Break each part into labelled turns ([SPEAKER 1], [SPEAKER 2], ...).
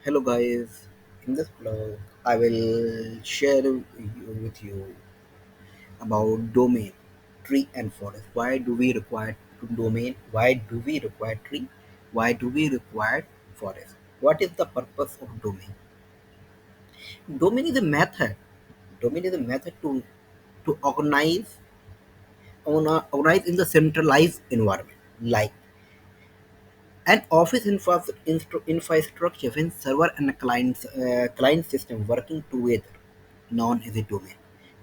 [SPEAKER 1] Hello guys, in this blog I will share with you about domain, tree and forest. Why do we require domain? Why do we require tree? Why do we require forest? What is the purpose of domain? Domain is a method. Domain is a method to organize in the centralized environment like an office infrastructure when server and a client system working together, known as a domain.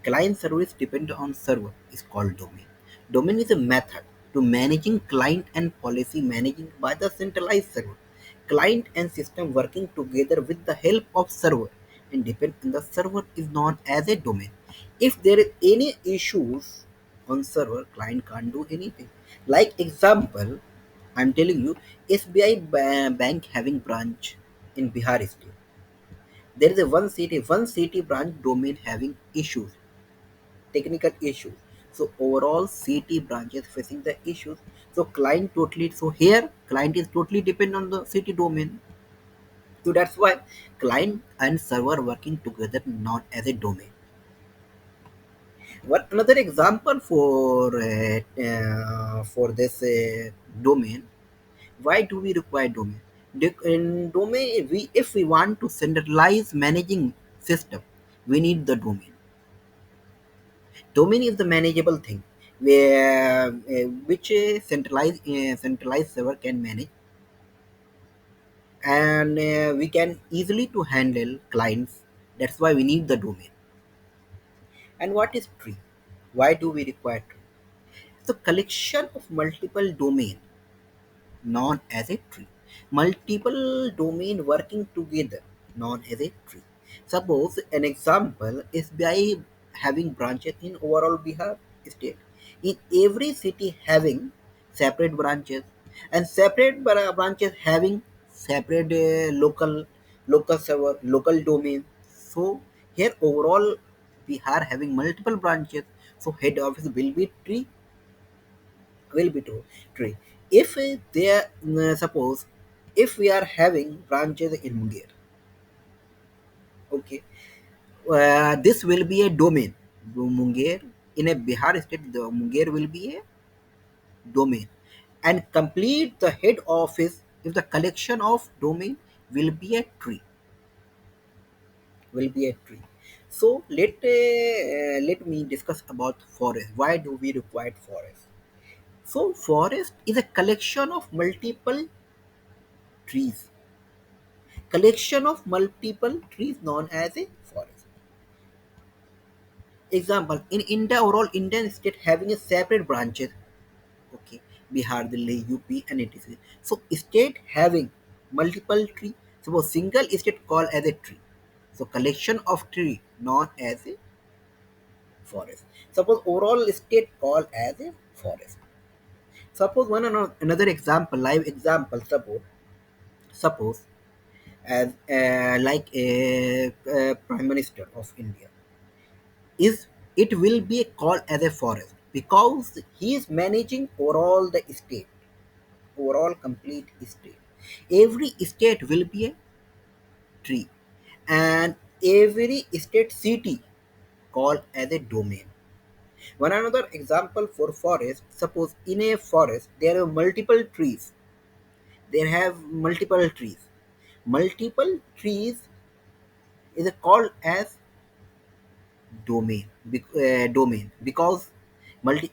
[SPEAKER 1] Client service dependent on server is called domain. Domain is a method to managing client and policy managing by the centralized server. Client and system working together with the help of server and depend on the server is known as a domain. If there is any issues on server, client can't do anything. Like example, I'm telling you, SBI Bank having branch in Bihar State. There is a one city branch domain having issues, technical issues. So overall city branches facing the issues. So here client is totally dependent on the city domain. So that's why client and server working together not as a domain. What another example for this domain? Why do we require domain? In domain, if we want to centralize managing system, we need the domain. Domain is the manageable thing where which centralized server can manage, and we can easily to handle clients. That's why we need the domain. And what is tree? Why do we require tree? The collection of multiple domain known as a tree. Multiple domain working together known as a tree. Suppose an example SBI having branches in overall Bihar state. In every city having separate branches and separate branches having separate local server, local domain. So here overall Bihar having multiple branches. So head office will be tree. If there, suppose, if we are having branches in Munger, okay, this will be a domain. Munger in a Bihar state, the Munger will be a domain, and complete the head office. If the collection of domain will be a tree, will be a tree. So let me discuss about forest. Why do we require forest? So forest is a collection of multiple trees, collection of multiple trees known as a forest. Example, in India, overall Indian state having a separate branches, okay, Bihar, Delhi, UP, and etc. So state having multiple tree, suppose single state called as a tree. So collection of tree known as a forest. Suppose overall state called as a forest. Suppose another example, live example. Suppose as like a prime minister of India is, it will be called as a forest because he is managing overall the state, overall complete state. Every state will be a tree, and every state city called as a domain. One another example for forest, suppose in a forest there are multiple trees, there have multiple trees is called as domain because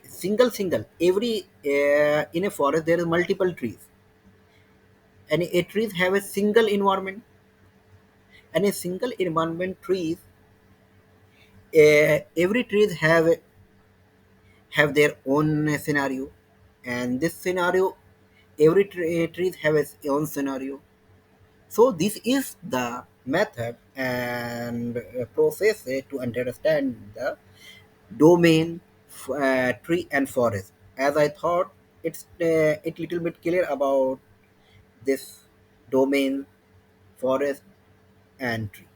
[SPEAKER 1] single every in a forest there is multiple trees, and a trees have a single environment, and a single environment trees, every trees have their own scenario, and this scenario every trees have its own scenario. So this is the method and process to understand the domain, tree and forest. As I thought, it little bit clear about this domain, forest and tree.